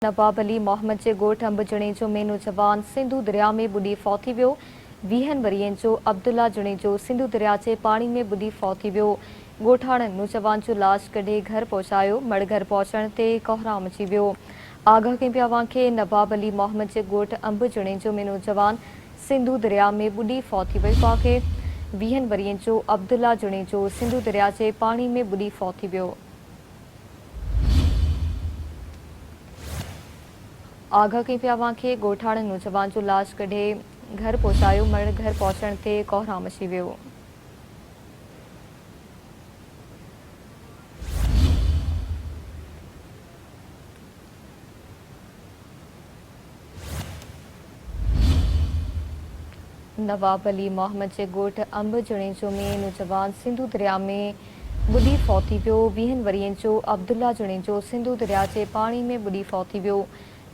नवाब अली मोहम्मद जे ॻोठ अंबजणे में नौजवान सिंधु दरिया में बुॾी फौत थी वियो। 20 वरियनि जो अब्दुल्ला जुणेजो सिंधु दरिया जे पाणी में बुॾी फौत थी वियो। ॻोठाणनि नौजवान जो लाश कढे घर पहुचायो। मड़ घर पहुचण ते कोहराम मची वियो। आगाह कयूं पिया तव्हांखे नवाब अली मोहम्मद जे ॻोठ अंबजणे में नौजवान सिंधु दरिया में बुॾी फौत थी वई। तव्हांखे 20 वरियनि जो अब्दुल्ला जुणेजो सिंधु दरिया जे पाणी में बुॾी फौत थी वियो। आगाह कयूं पिया तव्हांखे ॻोठाणनि नौजवान जो लाश कढे घर पहुचायो। मड़ घर पहुचण ते कोहराम मची वियो। नवाब अली मोहम्मद जे ॻोठ अंबजणे में नौजवान सिंधु दरिया में बुॾी फौत थी वियो। 20 वरियनि जो अब्दुल्ला जुणेजो सिंधु दरिया जे पाणी में बुॾी फौत थी वियो।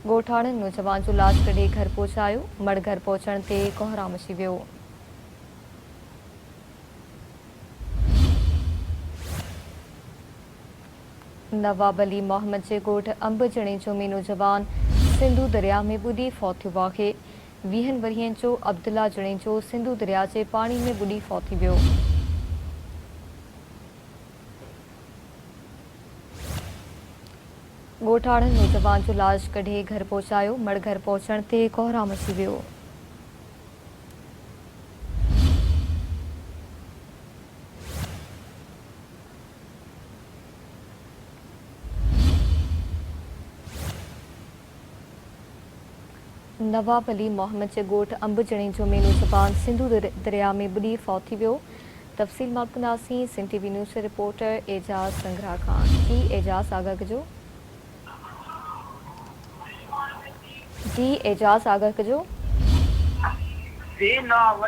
ॻोठाणनि नौजवान जो लाश कढे घर पहुचायो। मड़ घर पहुचण ते कोहराम मची वियो। नवाब अली मोहम्मद जे ॻोठ अंबजणे में नौजवान सिंधु दरिया में बुॾी फौत थियो आहे। 20 वरियनि जो अब्दुल्ला जुणेजो सिंधु दरिया जे पाणी में बुॾी फौत थी वियो। ॻोठाणनि नौजवान जो लाश कढे घर पहुचायो। मड़ घर पहुचण ते कोहराम मची वियो। नवाब अली मोहम्मद जे ॻोठ अंबजणे में नौजवान सिंधु दरिया में बुॾी फौत थी वियो। तफ़सील मालूम कंदासीं सिंध टीवी न्यूज़ जे रिपोर्टर एजाज़ संघरा खान। जी एजाज़ आगाह कजो। जी एजाज़ आगाह कजो। जी नवाब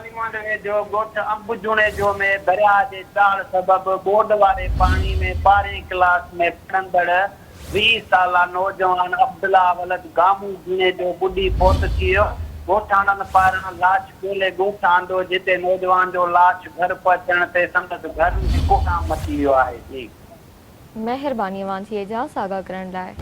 जो ॻोठ अंबजणे में दरिया जे चाड़ सबब बोड वारे पाणी में 12वीं क्लास में पढ़ंदड़ 20 साला नौजवान अब्दुल्ला वलद गामू जुणेजो बुॾी फौत थी वियो। ॻोठाणनि पारां लाश ॻोल्हे ॻोठ आंदो, जिते नौजवान जो लाश घर पहुचण ते संदसि घर में कोहराम मची वियो आहे। जी महिरबानी अवां जी एजाज़ आगाह करण लाइ।